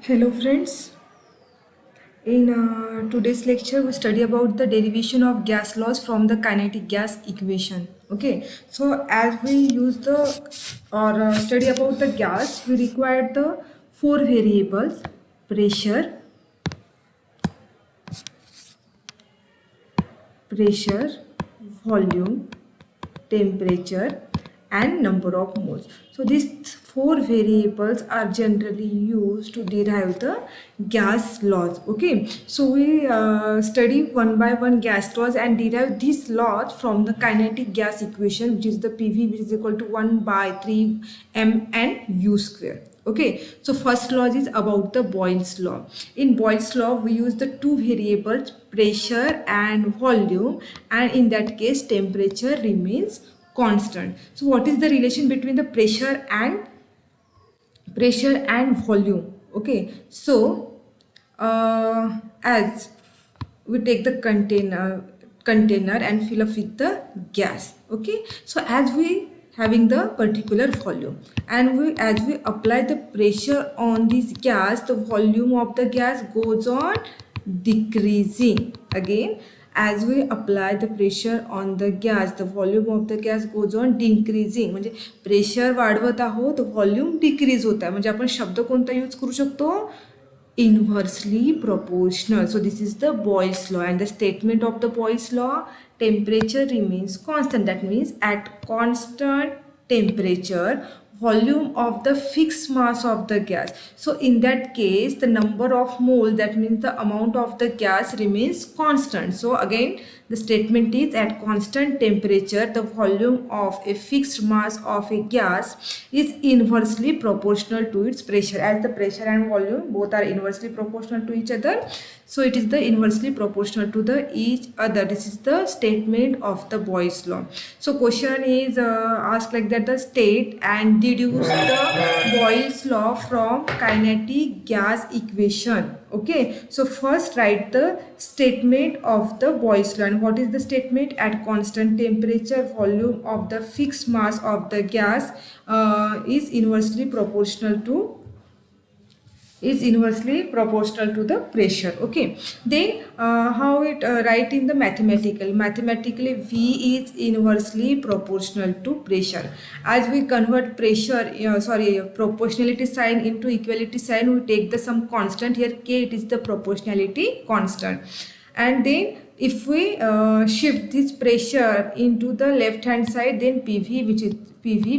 Hello friends, in today's lecture we study about the derivation of gas laws from the kinetic gas equation. Okay, so as we use the or study about the gas, we require the four variables: pressure, pressure, volume, temperature and number of moles. So these four variables are generally used to derive the gas laws. Okay, so we study one by one gas laws and derive these laws from the kinetic gas equation, which is the PV, which is equal to 1 by 3 mn u square. Okay, so first law is about the Boyle's law. In Boyle's law, we use the two variables, pressure and volume, and in that case, temperature remains constant. So, what is the relation between the pressure and volume? Okay, so as we take the container and fill up with the gas. Okay, so as we having the particular volume and as we apply the pressure on this gas, the volume of the gas goes on decreasing. Again, as we apply the pressure on the gas, the volume of the gas goes on decreasing. म्हणजे pressure वाढवत आहोत, volume decrease होत आहे. म्हणजे आपण शब्द कोणता use करू शकतो? Inversely proportional. So this is the Boyle's law, and the statement of the Boyle's law: temperature remains constant. That means at constant temperature, volume of the fixed mass of the gas. So in that case, the number of mole, that means the amount of the gas, remains constant. So again, the statement is at constant temperature, the volume of a fixed mass of a gas is inversely proportional to its pressure. As the pressure and volume both are inversely proportional to each other, so it is the inversely proportional to the each other. This is the statement of the Boyle's law. So question is asked like that: the state and deduce the Boyle's law from kinetic gas equation. Okay, so first write the statement of the Boyle's law. And what is the statement? At constant temperature, volume of the fixed mass of the gas is inversely proportional to the pressure. Okay, then how it write in the mathematically V is inversely proportional to pressure. As we convert proportionality sign into equality sign, we take the some constant. Here K, it is the proportionality constant. And then if we shift this pressure into the left hand side, then PV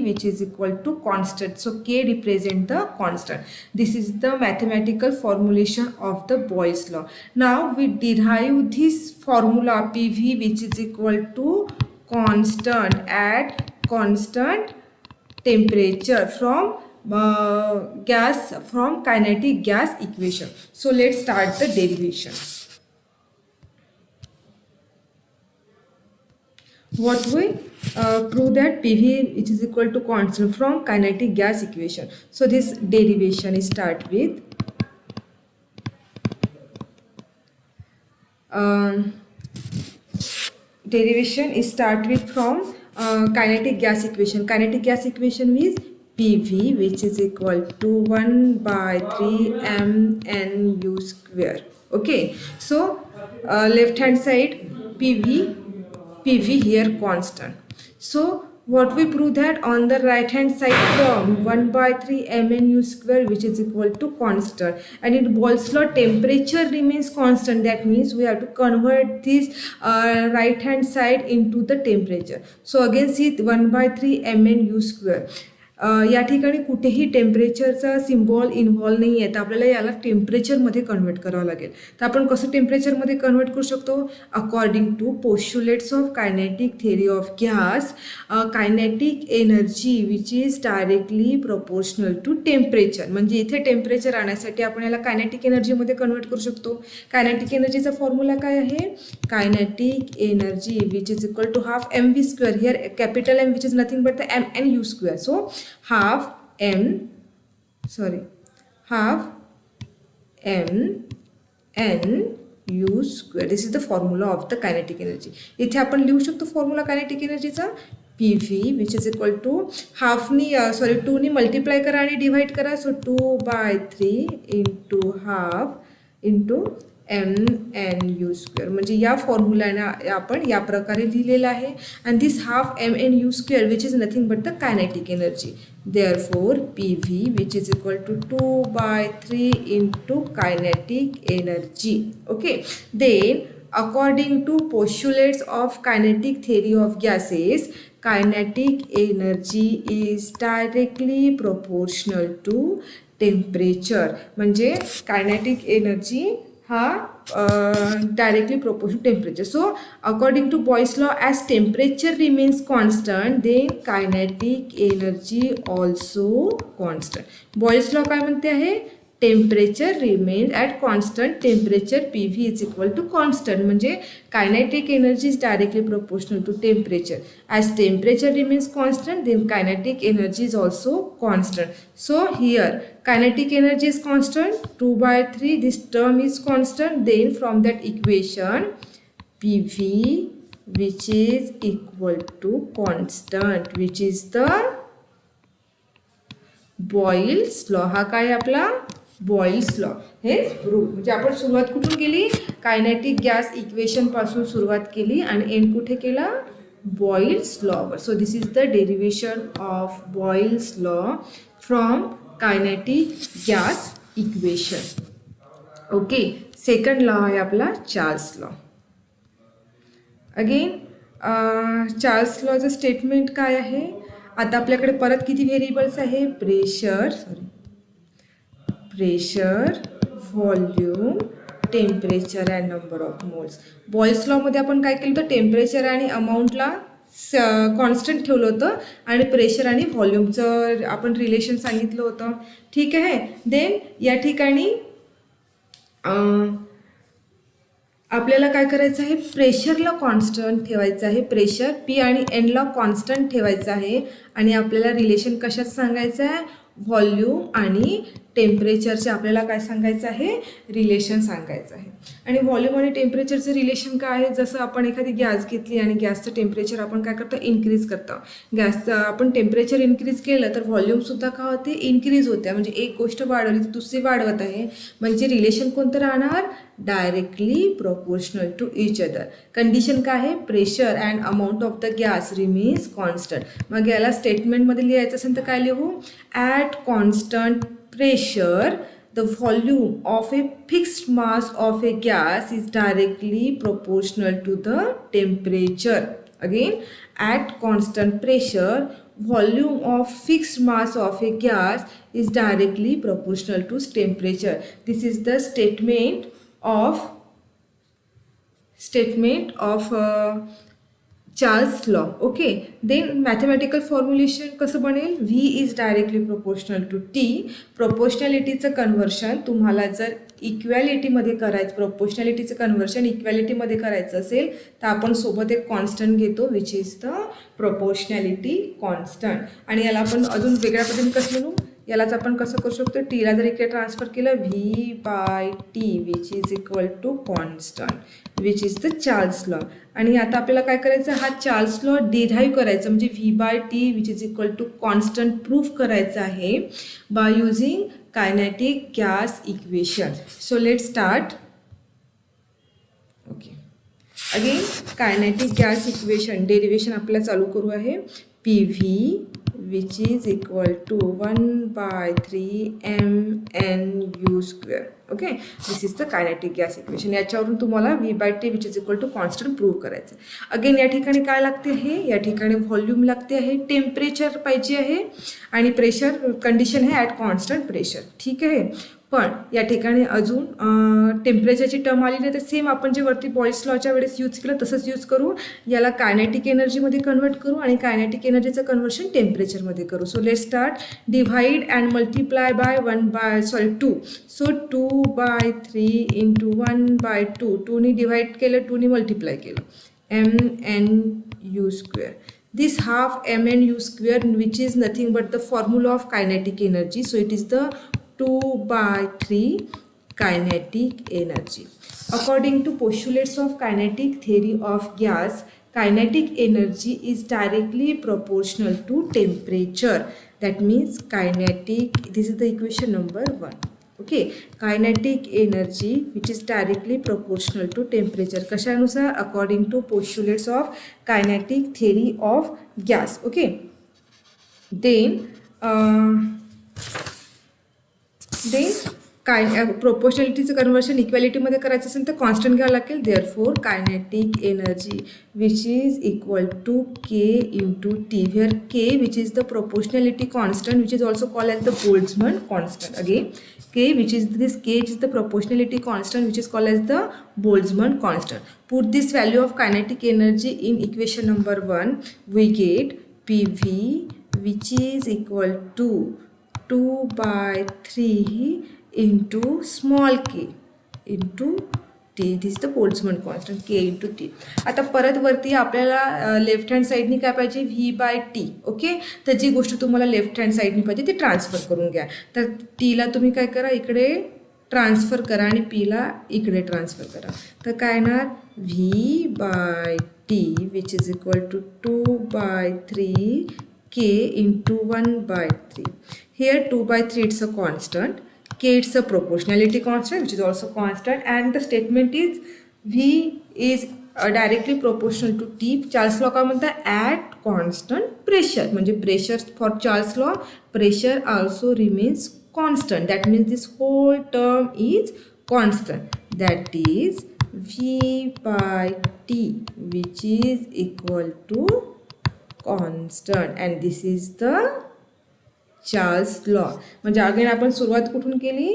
which is equal to constant. So K represent the constant. This is the mathematical formulation of the Boyle's law. Now we derive this formula PV which is equal to constant at constant temperature from kinetic gas equation. So let's start the derivation. What we prove that PV which is equal to constant from kinetic gas equation. So this derivation is start with from kinetic gas equation. Kinetic gas equation is PV which is equal to 1 by 3 mn u square. Okay, so left hand side PV here constant. So what we prove that on the right hand side from 1 by 3 mn u square which is equal to constant, and in Boyle's law temperature remains constant. That means we have to convert this right hand side into the temperature. So again see 1 by 3 mn u square. या ठिकाणी कुठेही टेम्परेचरचा symbol involve नाही आहे, तर आपल्याला याला टेम्परेचरमध्ये convert करावं लागेल. तर आपण कसं टेम्परेचरमध्ये कन्वर्ट करू शकतो? According to postulates of kinetic theory of gas, kinetic energy which is directly proportional to temperature. म्हणजे इथे टेम्परेचर आणण्यासाठी आपण याला कायनेटिक एनर्जीमध्ये कन्वर्ट करू शकतो. कायनेटिक एनर्जीचा फॉर्म्युला काय आहे? Kinetic energy which is equal to half M V square. Here capital M which is nothing but the M N U square. So half m n u square. This is the formula of the kinetic energy. इथे आपण लिहू शकतो formula kinetic एनर्जीचा PV which is equal to हाफनी 2 नी multiply करा आणि divide करा. So 2/3 into half into mnu². म्हणजे या फॉर्म्युलाने आपण या प्रकारे लिहिलेलं आहे. And this half mnu² which is nothing but the kinetic energy. Therefore PV which is equal to 2/3 into kinetic energy. Okay. Then according to postulates of kinetic theory of gases, kinetic energy is directly proportional to temperature. म्हणजे kinetic energy हा directly proportional to temperature. So according to Boyle's law, as temperature remains constant, then kinetic energy also constant. Boyle's law काय म्हणते आहे? Temperature remain at constant temperature PV is equal to constant. म्हणजे kinetic energy is directly proportional to temperature. As temperature remains constant then kinetic energy is also constant. So here kinetic energy is constant 2/3, this term is constant. Then from that equation PV which is equal to constant, which is the Boyle's law. हा काय आपला Boyle's law. हे prove. म्हणजे आपण सुरुवात कुठून केली? Kinetic gas equation पासून सुरुवात केली आणि एंड कुठे केला? बॉइल्स लॉवर. So this is the derivation of Boyle's law from kinetic gas equation. Okay. Second law आहे आपला चार्ल्स लॉ. अगेन चार्ल्स लॉचं स्टेटमेंट काय आहे? आता आपल्याकडे परत किती व्हेरिएबल्स आहे? Pressure, volume, temperature and number of moles. Boyle's लॉमध्ये आपण काय केलं होतं? टेम्परेचर आणि अमाऊंटला कॉन्स्टंट ठेवलं होतं आणि प्रेशर आणि व्हॉल्यूमचं आपण रिलेशन सांगितलं होतं. ठीक आहे. देन या ठिकाणी आपल्याला काय करायचं आहे? प्रेशरला कॉन्स्टंट ठेवायचं आहे. प्रेशर P आणि Nला कॉन्स्टंट ठेवायचं आहे आणि आपल्याला रिलेशन कशात सांगायचं आहे? व्हॉल्यूम आणि टेम्परेचरचे आपल्याला काय सांगायचं आहे? रिलेशन सांगायचं आहे. आणि व्हॉल्यूम आणि टेम्परेचरचं रिलेशन काय आहे? जसं आपण एखादी गॅस घेतली आणि गॅसचं टेम्परेचर आपण काय करतो? इन्क्रीज करतो. गॅसचं आपण टेम्परेचर इन्क्रीज केलं तर व्हॉल्यूमसुद्धा काय होते? इन्क्रीज होते. म्हणजे एक गोष्ट वाढवली तर दुसरी वाढवत आहे. म्हणजे रिलेशन कोणतं राहणार? Directly proportional to each other. Condition काय आहे? Pressure and amount of the gas remains constant. मग याला स्टेटमेंटमध्ये लिहायचं असेल तर काय लिहू? At constant pressure the volume of a fixed mass of a gas is directly proportional to the temperature. Again, at constant pressure volume of fixed mass of a gas is directly proportional to temperature. This is the statement of Charles law. Okay. Then mathematical formulation कसं बनेल? V is directly proportional to T. प्रोपोर्शनॅलिटीचं conversion तुम्हाला जर इक्वॅलिटीमध्ये करायचं, प्रोपोर्शनॅलिटीचं conversion इक्वॅलिटीमध्ये करायचं असेल तर आपण सोबत एक कॉन्स्टंट घेतो विच इज द प्रोपोर्शनॅलिटी कॉन्स्टंट. आणि याला आपण अजून वेगळ्या पद्धतीने कसं म्हणू? यालाच आपण कसं करू शकतो? टीला जर इकडे ट्रान्सफर केलं V/T which is equal to constant which is the Charles law. आणि आता आपल्याला काय करायचं? हा चार्ल्स लॉ डिराईव्ह करायचा. म्हणजे V/T which is equal to constant proof करायचं आहे by using kinetic gas equation. So let start. Okay. Again kinetic gas equation derivation आपल्याला चालू करू आहे. PV which is equal to 1/3 mnu². Okay. This is the kinetic gas equation. याच्यावरून तुम्हाला V/T which is equal to constant prove करायचं. Again या ठिकाणी काय लागते आहे? या ठिकाणी व्हॉल्यूम लागते आहे, टेम्परेचर पाहिजे आहे आणि प्रेशर कंडिशन आहे ॲट कॉन्स्टंट प्रेशर. ठीक आहे. पण या ठिकाणी अजून टेम्परेचरची टर्म आली नाही तर सेम आपण जे वरती बॉइल्स लॉच्या वेळेस यूज केलं तसंच यूज करू. याला कायनेटिक एनर्जीमध्ये कन्वर्ट करू आणि कायनेटिक एनर्जीचं कन्व्हर्शन टेम्परेचरमध्ये करू. So let start. Divide and multiply by 2. So 2/3 into 1/2. 2नी डिव्हाइड केलं, 2नी मल्टिप्लाय केलं. mnu². This half mnu² which is nothing but the formula of kinetic energy. So it is the 2/3 kinetic energy. According to postulates of kinetic theory of gas, kinetic energy is directly proportional to temperature. That means kinetic, this is the equation number 1. Okay, kinetic energy which is directly proportional to temperature. कशानुसार? According to postulates of kinetic theory of gas. Okay, then प्रोपोर्शनॅलिटीचं conversion इक्वॅलिटीमध्ये करायचं असेल तर constant घ्यावं लागेल. Therefore kinetic energy which is equal to k into T, where k which is the proportionality constant which is also called as the Boltzmann constant. Again k which is this k is the proportionality constant which is called as the Boltzmann constant. Put this value of kinetic energy in equation number 1. We get PV which is equal to 2 by 3 into small k into t. This is the Boltzmann constant k into t. आता परत वरती आपल्याला left hand साईडनी काय पाहिजे? v by T. Okay, तर जी गोष्ट तुम्हाला लेफ्ट हँड साईडनी पाहिजे ती ट्रान्सफर करून घ्या. तर टीला तुम्ही काय करा, इकडे ट्रान्सफर करा आणि पीला इकडे ट्रान्सफर करा. तर काय येणार? v by T which is equal to 2 by 3 k into 1 by 3. Here 2 by 3 it's a constant. K it's a proportionality constant which is also constant, and the statement is V is directly proportional to T. Charles law काय म्हणतात? At constant pressure. म्हणजे pressure for Charles law pressure also remains constant. That means this whole term is constant. That is V by T which is equal to constant, and this is the Charles law. म्हणजे again आपण सुरुवात कुठून केली?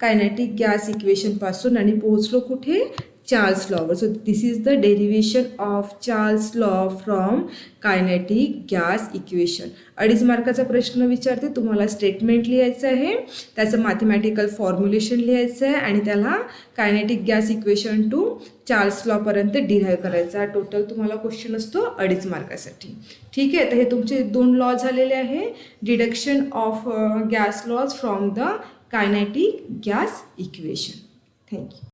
Kinetic gas equation पासून आणि पोहोचलो कुठे? Charles lower. So this is the derivation of Charles law from kinetic gas equation. 2.5 मार्काचा प्रश्न विचारते, तुम्हाला स्टेटमेंट लिहायचं आहे, त्याचं मॅथमॅटिकल फॉर्म्युलेशन लिहायचं आहे आणि त्याला kinetic gas equation to Charles लॉपर्यंत डिराईव्ह करायचा. टोटल तुम्हाला क्वेश्चन असतो 2.5 मार्कासाठी. ठीक आहे, तर हे तुमचे 2 लॉ झालेले आहे. Deduction of gas laws from the kinetic gas equation. Thank you.